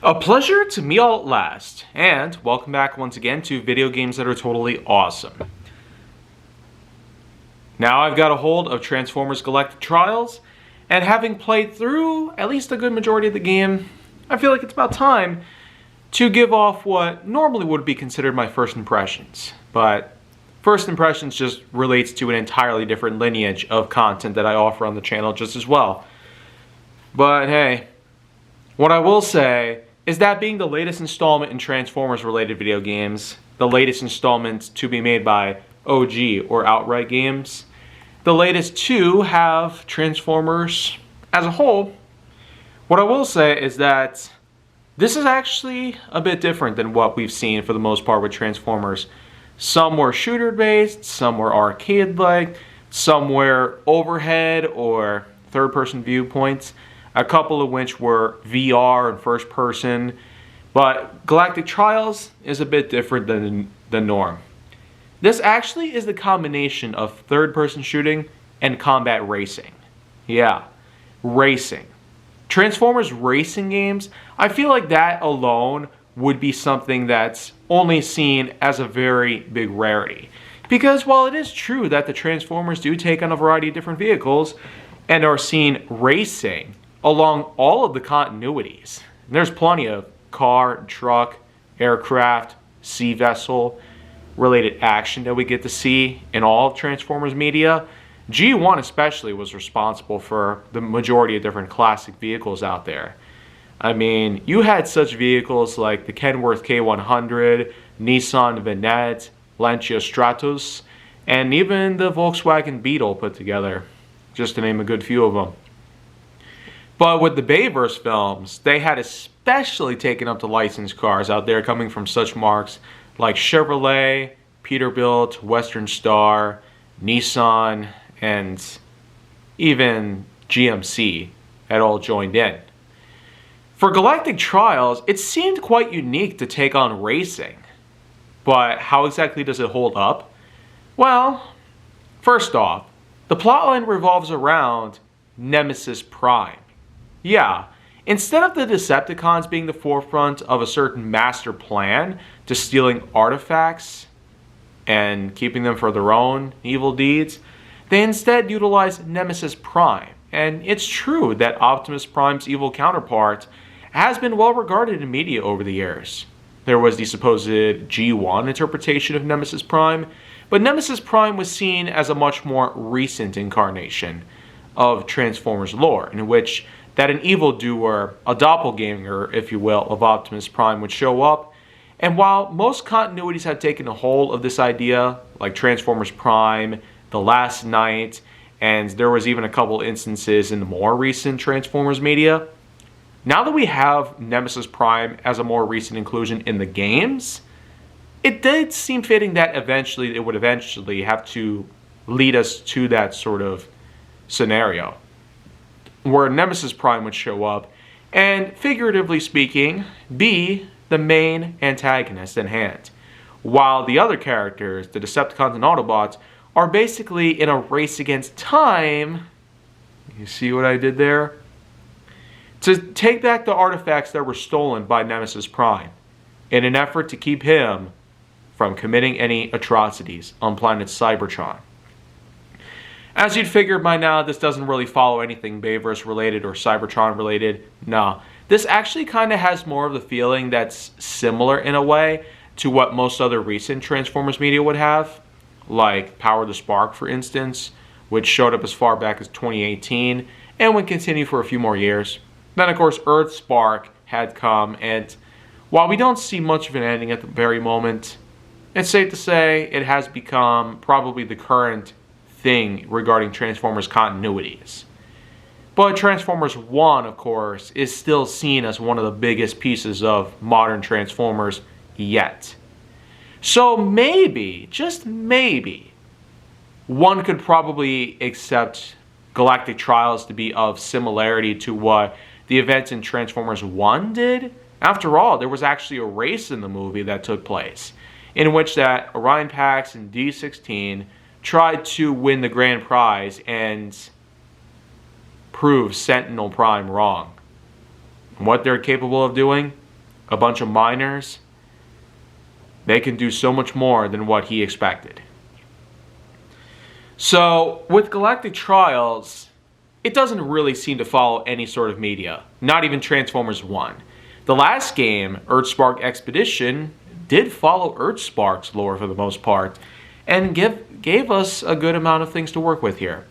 A pleasure to meet all at last, and welcome back once again to video games that are totally awesome. Now I've got a hold of Transformers Galactic Trials, and having played through at least a good majority of the game, I feel like it's about time to give off what normally would be considered my first impressions. But first impressions just relates to an entirely different lineage of content that I offer on the channel just as well. But hey, what I will say is that being the latest installment in Transformers related video games, the latest installment to be made by OG or Outright Games, the latest to have Transformers as a whole, what I will say is that this is actually a bit different than what we've seen for the most part with Transformers. Some were shooter based, some were arcade like, some were overhead or third person viewpoints. A couple of which were VR and first person, but Galactic Trials is a bit different than the norm. This actually is the combination of third person shooting and combat racing. Yeah, racing. Transformers racing games, I feel like that alone would be something that's only seen as a very big rarity. Because while it is true that the Transformers do take on a variety of different vehicles and are seen racing along all of the continuities. There's plenty of car, truck, aircraft, sea vessel related action that we get to see in all of Transformers media. G1 especially was responsible for the majority of different classic vehicles out there. I mean, you had such vehicles like the Kenworth K100, Nissan Vanette, Lancia Stratos, and even the Volkswagen Beetle put together, just to name a good few of them. But with the Bayverse films, they had especially taken up the licensed cars out there coming from such marques like Chevrolet, Peterbilt, Western Star, Nissan, and even GMC had all joined in. For Galactic Trials, it seemed quite unique to take on racing. But how exactly does it hold up? Well, first off, the plotline revolves around Nemesis Prime. Yeah, instead of the Decepticons being the forefront of a certain master plan to stealing artifacts and keeping them for their own evil deeds, they instead utilize Nemesis Prime. And it's true that Optimus Prime's evil counterpart has been well regarded in media over the years. There was the supposed G1 interpretation of Nemesis Prime, but Nemesis Prime was seen as a much more recent incarnation of Transformers lore, in which that an evildoer, a doppelganger, if you will, of Optimus Prime would show up. And while most continuities had taken a hold of this idea, like Transformers Prime, The Last Knight, and there was even a couple instances in the more recent Transformers media, now that we have Nemesis Prime as a more recent inclusion in the games, it did seem fitting that eventually it would eventually have to lead us to that sort of scenario, where Nemesis Prime would show up and, figuratively speaking, be the main antagonist in hand, while the other characters, the Decepticons and Autobots, are basically in a race against time. You see what I did there? To take back the artifacts that were stolen by Nemesis Prime in an effort to keep him from committing any atrocities on planet Cybertron. As you'd figure by now, this doesn't really follow anything Bayverse related or Cybertron related. No, this actually kind of has more of the feeling that's similar in a way to what most other recent Transformers media would have, like Power the Spark, for instance, which showed up as far back as 2018 and would continue for a few more years. Then, of course, Earth Spark had come, and while we don't see much of an ending at the very moment, it's safe to say it has become probably the current thing regarding Transformers continuities. But Transformers 1, of course, is still seen as one of the biggest pieces of modern Transformers yet. So maybe, just maybe, one could probably accept Galactic Trials to be of similarity to what the events in Transformers 1 did. After all, there was actually a race in the movie that took place, in which that Orion Pax and D16 tried to win the grand prize and prove Sentinel Prime wrong. And what they're capable of doing? a bunch of minors, they can do so much more than what he expected. So, with Galactic Trials, it doesn't really seem to follow any sort of media, not even Transformers 1. The last game, Earthspark Expedition, did follow Earthspark's lore for the most part, and gave us a good amount of things to work with here.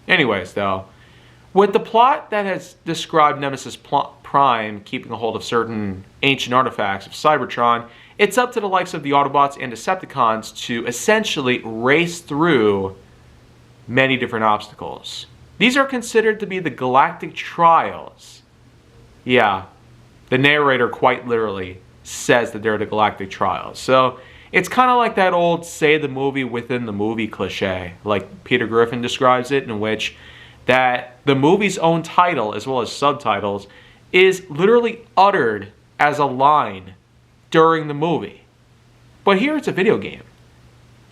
Anyways, though, with the plot that has described Nemesis Prime keeping a hold of certain ancient artifacts of Cybertron, it's up to the likes of the Autobots and Decepticons to essentially race through many different obstacles. These are considered to be the Galactic Trials. Yeah, the narrator quite literally says that they're the Galactic Trials. So it's kind of like that old say the movie within the movie cliche, like Peter Griffin describes it, in which that the movie's own title, as well as subtitles, is literally uttered as a line during the movie. But here it's a video game.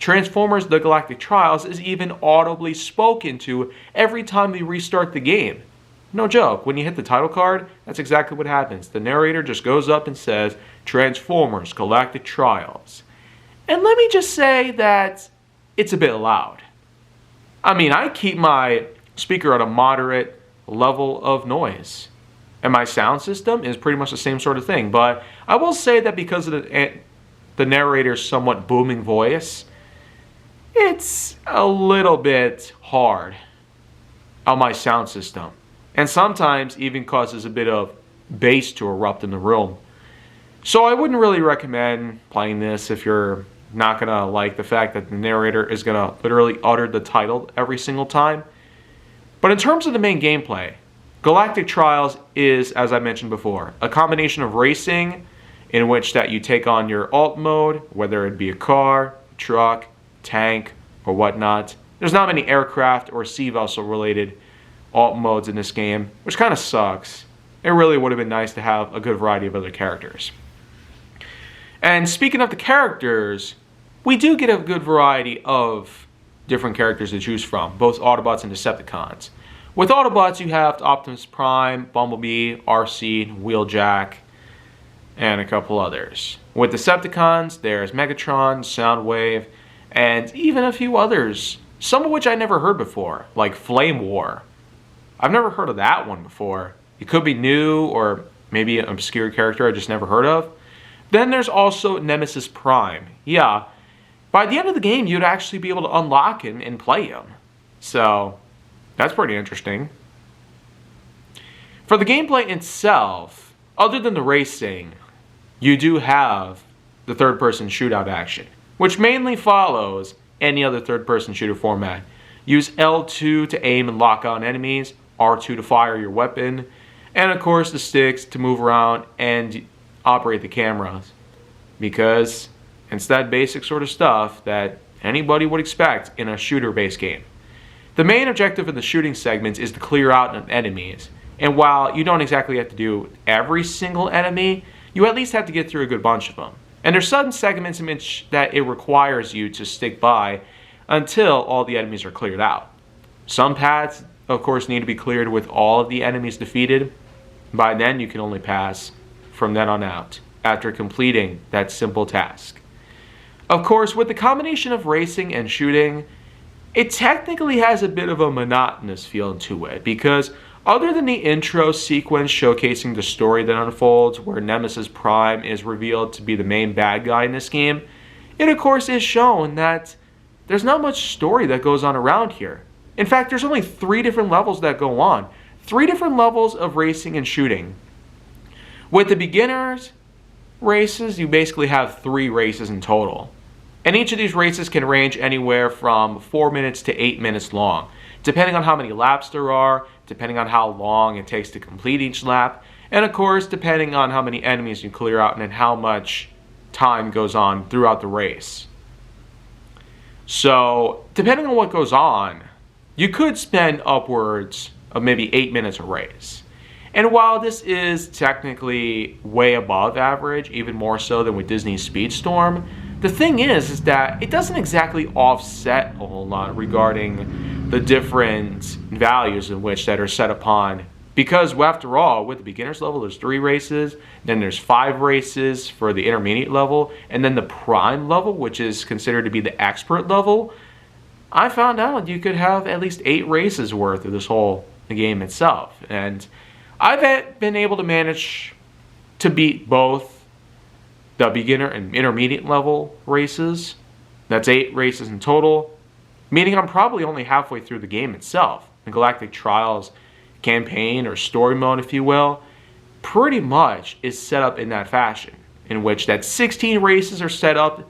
Transformers The Galactic Trials is even audibly spoken to every time we restart the game. No joke, when you hit the title card, that's exactly what happens. The narrator just goes up and says, Transformers Galactic Trials. And let me just say that it's a bit loud. I mean, I keep my speaker at a moderate level of noise, and my sound system is pretty much the same sort of thing. But I will say that because of the narrator's somewhat booming voice, it's a little bit hard on my sound system, and sometimes even causes a bit of bass to erupt in the room. So I wouldn't really recommend playing this if you're not gonna like the fact that the narrator is gonna literally utter the title every single time. But in terms of the main gameplay, Galactic Trials is, as I mentioned before, a combination of racing in which that you take on your alt mode, whether it be a car, truck, tank, or whatnot. There's not many aircraft or sea vessel related alt modes in this game, which kind of sucks. It really would have been nice to have a good variety of other characters. And speaking of the characters, we do get a good variety of different characters to choose from, both Autobots and Decepticons. With Autobots, you have Optimus Prime, Bumblebee, RC, Wheeljack, and a couple others. With Decepticons, there's Megatron, Soundwave, and even a few others, some of which I never heard before, like Flame War. I've never heard of that one before. It could be new, or maybe an obscure character I just never heard of. Then there's also Nemesis Prime. Yeah, by the end of the game, you'd actually be able to unlock him and play him. So, that's pretty interesting. For the gameplay itself, other than the racing, you do have the third-person shootout action, which mainly follows any other third-person shooter format. Use L2 to aim and lock on enemies, R2 to fire your weapon, and of course the sticks to move around and operate the cameras. Because it's that basic sort of stuff that anybody would expect in a shooter-based game. The main objective of the shooting segments is to clear out enemies, and while you don't exactly have to do every single enemy, you at least have to get through a good bunch of them. And there's some segments in which that it requires you to stick by until all the enemies are cleared out. Some paths, of course, need to be cleared with all of the enemies defeated. By then, you can only pass from then on out after completing that simple task. Of course, with the combination of racing and shooting, it technically has a bit of a monotonous feel to it, because other than the intro sequence showcasing the story that unfolds, where Nemesis Prime is revealed to be the main bad guy in this game, it of course is shown that there's not much story that goes on around here. In fact, there's only 3 different levels that go on. 3 different levels of racing and shooting. With the beginners races, you basically have 3 races in total. And each of these races can range anywhere from 4 minutes to 8 minutes long, depending on how many laps there are, depending on how long it takes to complete each lap, and of course depending on how many enemies you clear out and how much time goes on throughout the race. So, depending on what goes on, you could spend upwards of maybe 8 minutes a race. And while this is technically way above average, even more so than with Disney's Speedstorm, the thing is that it doesn't exactly offset a whole lot regarding the different values in which that are set upon Because after all, with the beginner's level, there's 3 races, then there's 5 races for the intermediate level, and then the prime level, which is considered to be the expert level. I found out you could have at least 8 races worth of this whole game itself. And I've been able to manage to beat both the beginner and intermediate level races. That's 8 races in total, meaning I'm probably only halfway through the game itself. The Galactic Trials campaign or story mode, if you will, pretty much is set up in that fashion, in which that 16 races are set up,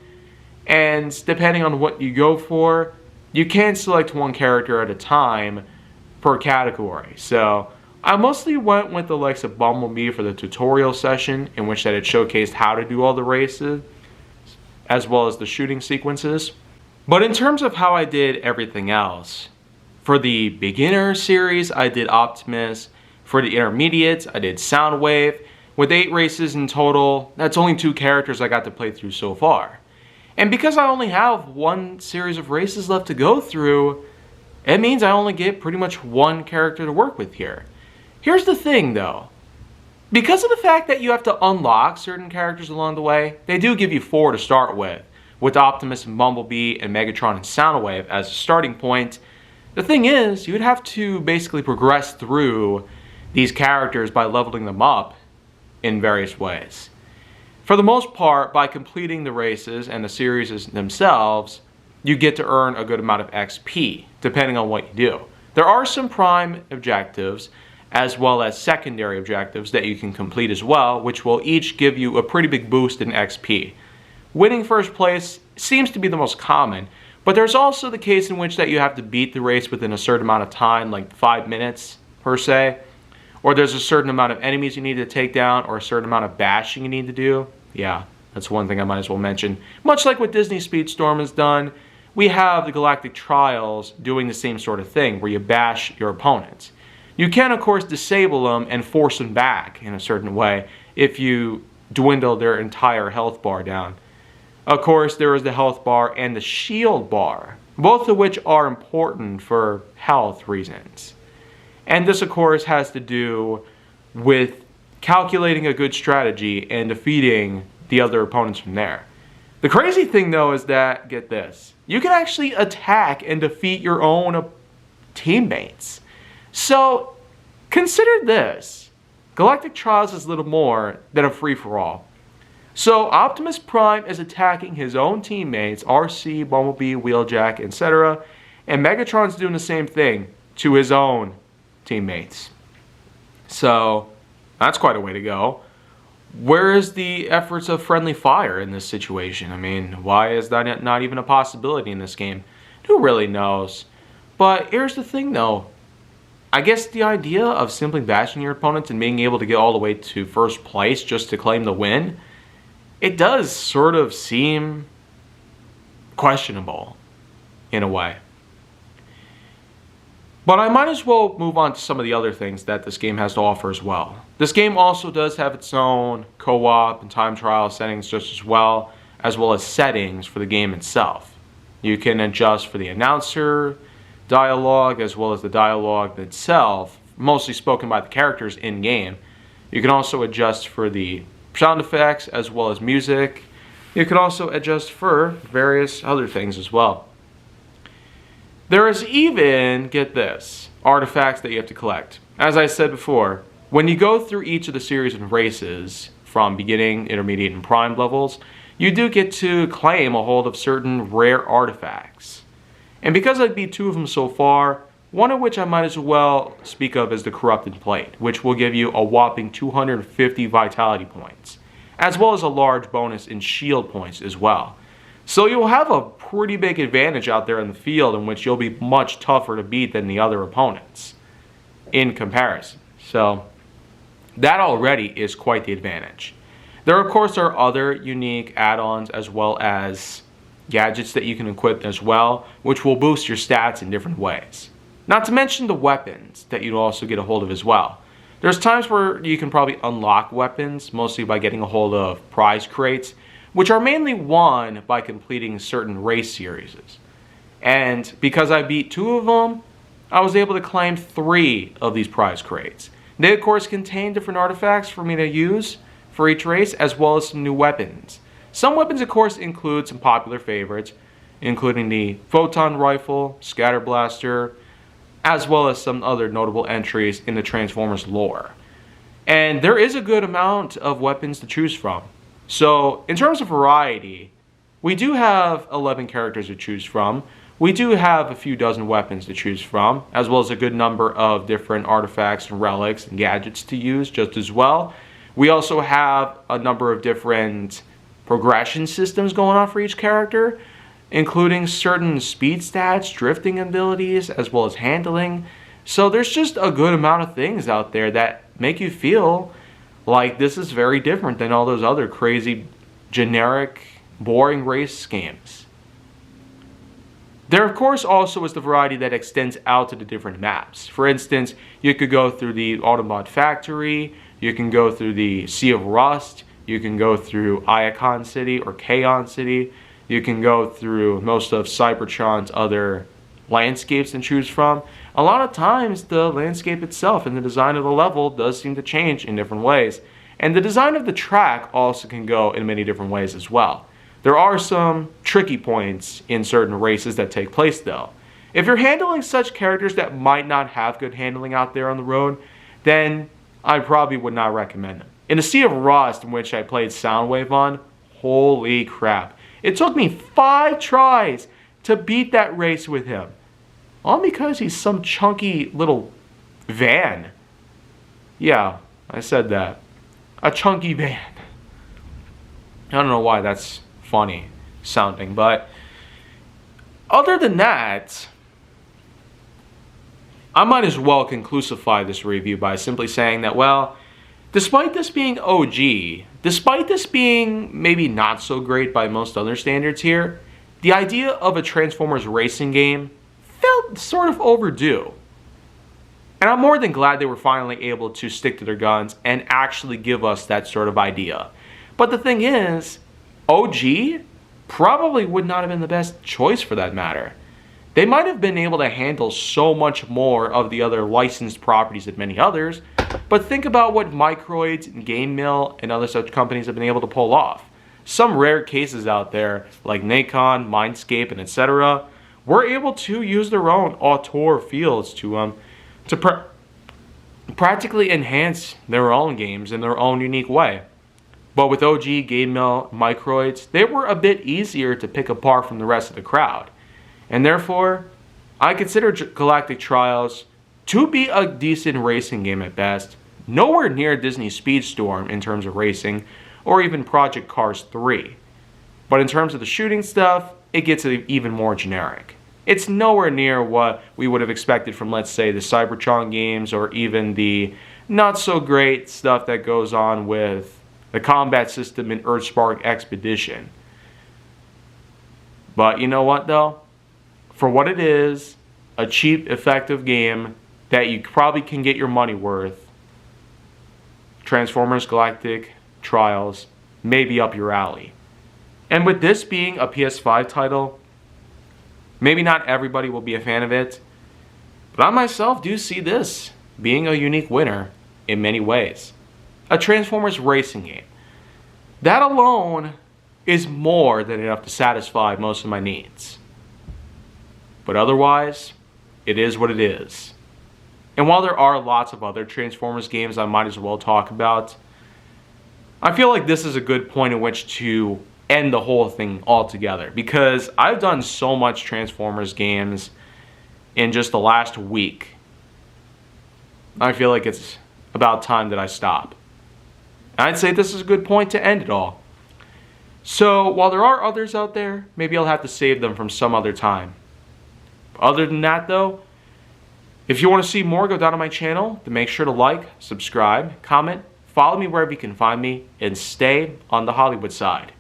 and depending on what you go for, you can select one character at a time per category. So I mostly went with the likes of Bumblebee for the tutorial session, in which that it showcased how to do all the races, as well as the shooting sequences. But in terms of how I did everything else, for the beginner series, I did Optimus. For the intermediate, I did Soundwave. With 8 races in total, that's only 2 characters I got to play through so far. And because I only have 1 series of races left to go through, it means I only get pretty much 1 character to work with here. Here's the thing though. Because of the fact that you have to unlock certain characters along the way, they do give you 4 to start with Optimus and Bumblebee and Megatron and Soundwave as a starting point. The thing is, you'd have to basically progress through these characters by leveling them up in various ways. For the most part, by completing the races and the series themselves, you get to earn a good amount of XP, depending on what you do. There are some prime objectives, as well as secondary objectives that you can complete as well, which will each give you a pretty big boost in XP. Winning first place seems to be the most common, but there's also the case in which that you have to beat the race within a certain amount of time, like 5 minutes per se. Or there's a certain amount of enemies you need to take down, or a certain amount of bashing you need to do. Yeah, that's one thing I might as well mention. Much like what Disney Speedstorm has done, we have the Galactic Trials doing the same sort of thing, where you bash your opponents. You can, of course, disable them and force them back in a certain way if you dwindle their entire health bar down. Of course, there is the health bar and the shield bar, both of which are important for health reasons. And this, of course, has to do with calculating a good strategy and defeating the other opponents from there. The crazy thing, though, is that, get this, you can actually attack and defeat your own teammates. So, consider this. Galactic Trials is little more than a free-for-all. So Optimus Prime is attacking his own teammates, RC, Bumblebee, Wheeljack, etc. And Megatron's doing the same thing to his own teammates. So that's quite a way to go. Where is the efforts of friendly fire in this situation? I mean, why is that not even a possibility in this game? Who really knows? But here's the thing though. I guess the idea of simply bashing your opponents and being able to get all the way to first place just to claim the win, it does sort of seem questionable in a way. But I might as well move on to some of the other things that this game has to offer as well. This game also does have its own co-op and time trial settings just as well as settings for the game itself. You can adjust for the announcer dialogue as well as the dialogue itself, mostly spoken by the characters in-game. You can also adjust for the sound effects as well as music. You can also adjust for various other things as well. There is even, get this, artifacts that you have to collect. As I said before, when you go through each of the series of races from beginning, intermediate, and prime levels, you do get to claim a hold of certain rare artifacts. And because I beat 2 of them so far, one of which I might as well speak of as the Corrupted Plate, which will give you a whopping 250 vitality points, as well as a large bonus in shield points as well. So you'll have a pretty big advantage out there in the field in which you'll be much tougher to beat than the other opponents in comparison. So that already is quite the advantage. There, of course, are other unique add-ons as well as gadgets that you can equip as well, which will boost your stats in different ways. Not to mention the weapons that you'll also get a hold of as well. There's times where you can probably unlock weapons, mostly by getting a hold of prize crates, which are mainly won by completing certain race series. And because I beat 2 of them, I was able to claim 3 of these prize crates. They of course contain different artifacts for me to use for each race, as well as some new weapons. Some weapons of course include some popular favorites, including the Photon Rifle, Scatter Blaster, as well as some other notable entries in the Transformers lore. And there is a good amount of weapons to choose from. So in terms of variety, we do have 11 characters to choose from. We do have a few dozen weapons to choose from, as well as a good number of different artifacts and relics and gadgets to use just as well. We also have a number of different progression systems going on for each character, including certain speed stats, drifting abilities, as well as handling. So there's just a good amount of things out there that make you feel like this is very different than all those other crazy, generic, boring race games. There, of course, also is the variety that extends out to the different maps. For instance, you could go through the Autobot Factory, you can go through the Sea of Rust, you can go through Iacon City or Kaon City, you can go through most of Cybertron's other landscapes and choose from. A lot of times the landscape itself and the design of the level does seem to change in different ways. And the design of the track also can go in many different ways as well. There are some tricky points in certain races that take place though. If you're handling such characters that might not have good handling out there on the road, then I probably would not recommend them. In the Sea of Rust, in which I played Soundwave on, holy crap. It took me 5 tries to beat that race with him. All because he's some chunky little van. Yeah, I said that. A chunky van. I don't know why that's funny sounding, but other than that, I might as well conclusify this review by simply saying that, well, despite this being OG, despite this being maybe not so great by most other standards here, the idea of a Transformers racing game felt sort of overdue. And I'm more than glad they were finally able to stick to their guns and actually give us that sort of idea. But the thing is, OG probably would not have been the best choice for that matter. They might have been able to handle so much more of the other licensed properties than many others, but think about what Microids and Game Mill and other such companies have been able to pull off. Some rare cases out there, like Nacon, Mindscape, and etc., were able to use their own auteur fields to practically enhance their own games in their own unique way. But with OG, Game Mill, Microids, they were a bit easier to pick apart from the rest of the crowd. And therefore, I consider Galactic Trials to be a decent racing game at best, nowhere near Disney Speedstorm in terms of racing, or even Project Cars 3. But in terms of the shooting stuff, it gets even more generic. It's nowhere near what we would have expected from, let's say, the Cybertron games, or even the not so great stuff that goes on with the combat system in Earthspark Expedition. But you know what though? For what it is, a cheap, effective game that you probably can get your money worth, Transformers Galactic Trials may be up your alley. And with this being a PS5 title, maybe not everybody will be a fan of it, but I myself do see this being a unique winner in many ways. A Transformers racing game. That alone is more than enough to satisfy most of my needs. But otherwise, it is what it is. And while there are lots of other Transformers games I might as well talk about, I feel like this is a good point in which to end the whole thing altogether, because I've done so much Transformers games in just the last week. I feel like it's about time that I stop. And I'd say this is a good point to end it all. So while there are others out there, maybe I'll have to save them from some other time. Other than that though, if you want to see more, go down to my channel. Then make sure to like, subscribe, comment, follow me wherever you can find me, and stay on the Hollywood side.